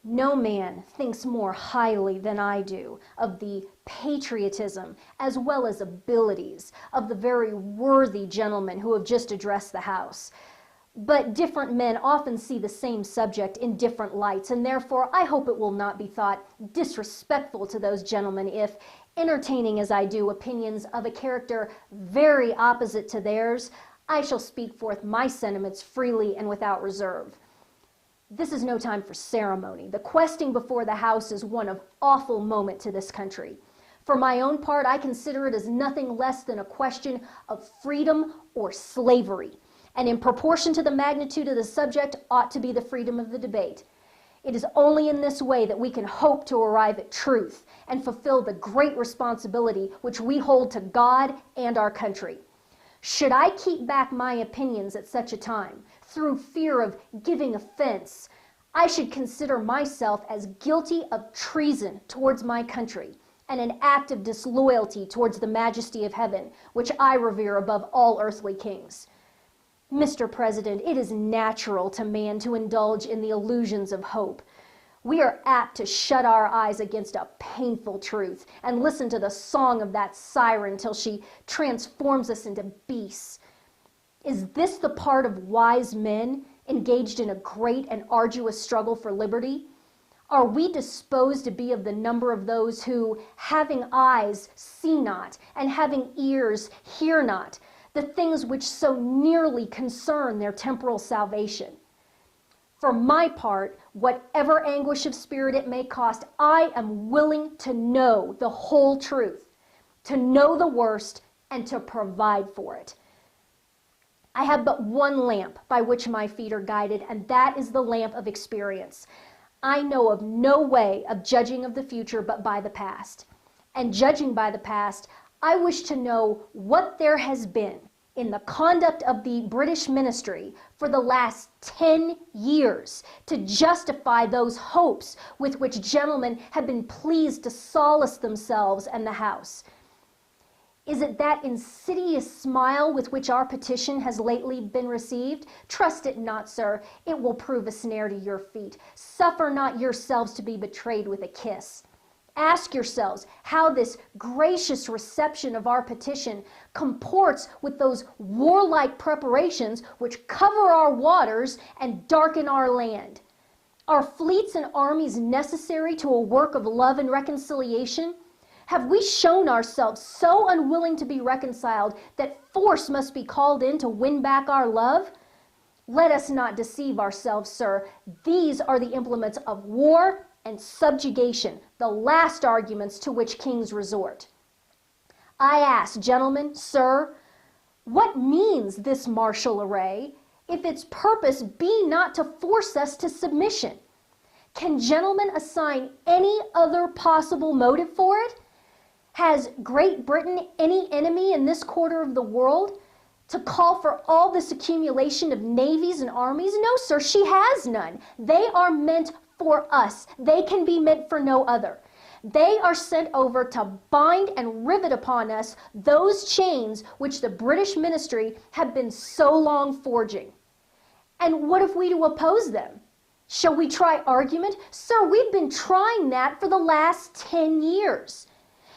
No man thinks more highly than I do of the patriotism as well as abilities of the very worthy gentlemen who have just addressed the House. But different men often see the same subject in different lights, and therefore I hope it will not be thought disrespectful to those gentlemen if, entertaining as I do opinions of a character very opposite to theirs, I shall speak forth my sentiments freely and without reserve. This is no time for ceremony. The questing before the House is one of awful moment to this country. For my own part, I consider it as nothing less than a question of freedom or slavery, and in proportion to the magnitude of the subject ought to be the freedom of the debate. It is only in this way that we can hope to arrive at truth and fulfill the great responsibility which we hold to God and our country. Should I keep back my opinions at such a time, through fear of giving offense, I should consider myself as guilty of treason towards my country and an act of disloyalty towards the majesty of heaven, which I revere above all earthly kings. Mr. President, it is natural to man to indulge in the illusions of hope. We are apt to shut our eyes against a painful truth and listen to the song of that siren till she transforms us into beasts. Is this the part of wise men engaged in a great and arduous struggle for liberty? Are we disposed to be of the number of those who, having eyes, see not, and having ears, hear not, the things which so nearly concern their temporal salvation? For my part, whatever anguish of spirit it may cost, I am willing to know the whole truth, to know the worst, and to provide for it. I have but one lamp by which my feet are guided, and that is the lamp of experience. I know of no way of judging of the future but by the past. And judging by the past, I wish to know what there has been in the conduct of the British ministry for the last 10 years to justify those hopes with which gentlemen have been pleased to solace themselves and the House. Is it that insidious smile with which our petition has lately been received? Trust it not, sir. It will prove a snare to your feet. Suffer not yourselves to be betrayed with a kiss. Ask yourselves how this gracious reception of our petition comports with those warlike preparations which cover our waters and darken our land. Are fleets and armies necessary to a work of love and reconciliation? Have we shown ourselves so unwilling to be reconciled that force must be called in to win back our love? Let us not deceive ourselves, sir. These are the implements of war and subjugation, the last arguments to which kings resort. I ask, gentlemen, sir, what means this martial array if its purpose be not to force us to submission? Can gentlemen assign any other possible motive for it? Has Great Britain any enemy in this quarter of the world to call for all this accumulation of navies and armies? No, sir, she has none. They are meant for us. They can be meant for no other. They are sent over to bind and rivet upon us those chains which the British ministry have been so long forging. And what if we to oppose them? Shall we try argument? Sir, we've been trying that for the last 10 years.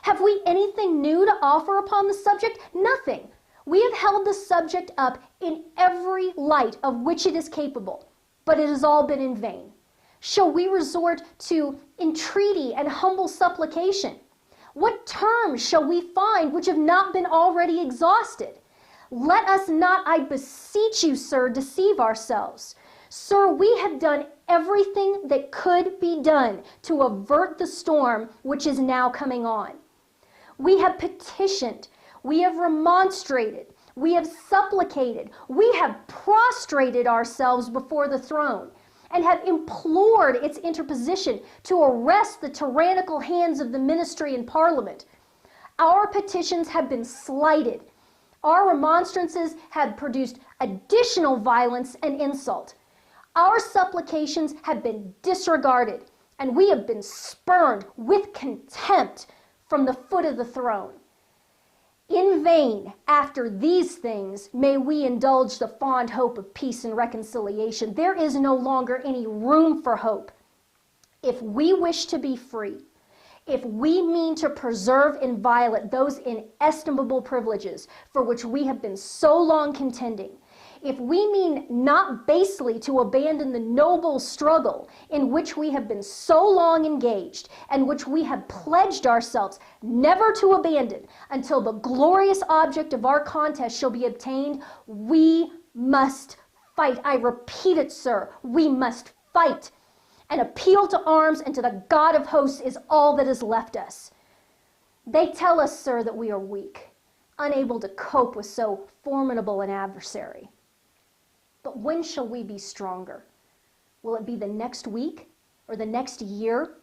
Have we anything new to offer upon the subject? Nothing. We have held the subject up in every light of which it is capable, but it has all been in vain. Shall we resort to entreaty and humble supplication? What terms shall we find which have not been already exhausted? Let us not, I beseech you, sir, deceive ourselves. Sir, we have done everything that could be done to avert the storm which is now coming on. We have petitioned, we have remonstrated, we have supplicated, we have prostrated ourselves before the throne and have implored its interposition to arrest the tyrannical hands of the ministry and parliament. Our petitions have been slighted. Our remonstrances have produced additional violence and insult. Our supplications have been disregarded, and we have been spurned with contempt from the foot of the throne. In vain, after these things, may we indulge the fond hope of peace and reconciliation. There is no longer any room for hope. If we wish to be free, if we mean to preserve inviolate those inestimable privileges for which we have been so long contending, if we mean not basely to abandon the noble struggle in which we have been so long engaged and which we have pledged ourselves never to abandon until the glorious object of our contest shall be obtained, we must fight. I repeat it, sir, we must fight. An appeal to arms and to the God of hosts is all that is left us. They tell us, sir, that we are weak, unable to cope with so formidable an adversary. But when shall we be stronger? Will it be the next week or the next year?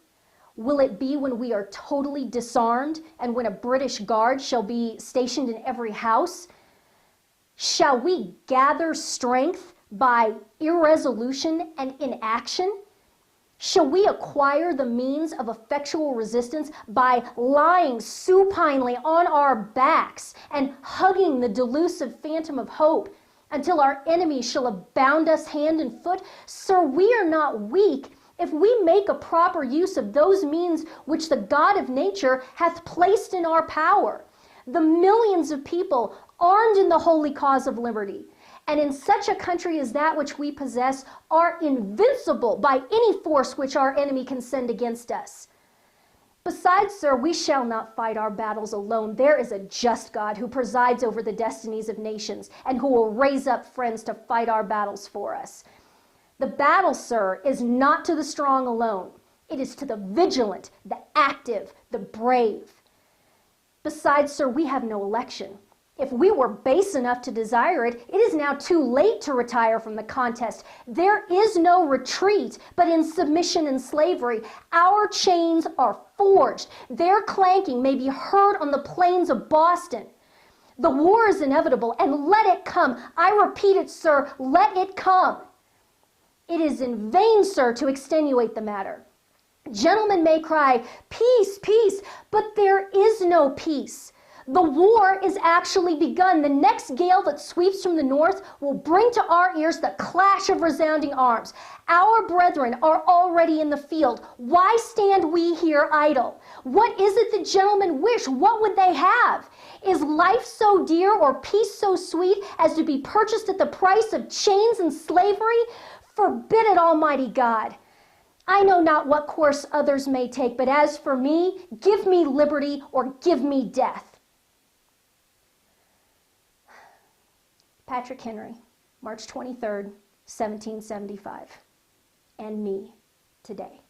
Will it be when we are totally disarmed and when a British guard shall be stationed in every house? Shall we gather strength by irresolution and inaction? Shall we acquire the means of effectual resistance by lying supinely on our backs and hugging the delusive phantom of hope until our enemies shall have bound us hand and foot? Sir, we are not weak if we make a proper use of those means which the God of nature hath placed in our power. The millions of people armed in the holy cause of liberty, and in such a country as that which we possess, are invincible by any force which our enemy can send against us. Besides, sir, we shall not fight our battles alone. There is a just God who presides over the destinies of nations and who will raise up friends to fight our battles for us. The battle, sir, is not to the strong alone. It is to the vigilant, the active, the brave. Besides, sir, we have no election. If we were base enough to desire it, it is now too late to retire from the contest. There is no retreat, but in submission and slavery. Our chains are forged. Their clanking may be heard on the plains of Boston. The war is inevitable, and let it come. I repeat it, sir, let it come. It is in vain, sir, to extenuate the matter. Gentlemen may cry, peace, peace, but there is no peace. The war is actually begun. The next gale that sweeps from the north will bring to our ears the clash of resounding arms. Our brethren are already in the field. Why stand we here idle? What is it the gentlemen wish? What would they have? Is life so dear or peace so sweet as to be purchased at the price of chains and slavery? Forbid it, Almighty God. I know not what course others may take, but as for me, give me liberty or give me death. Patrick Henry, March 23rd, 1775. And me, today.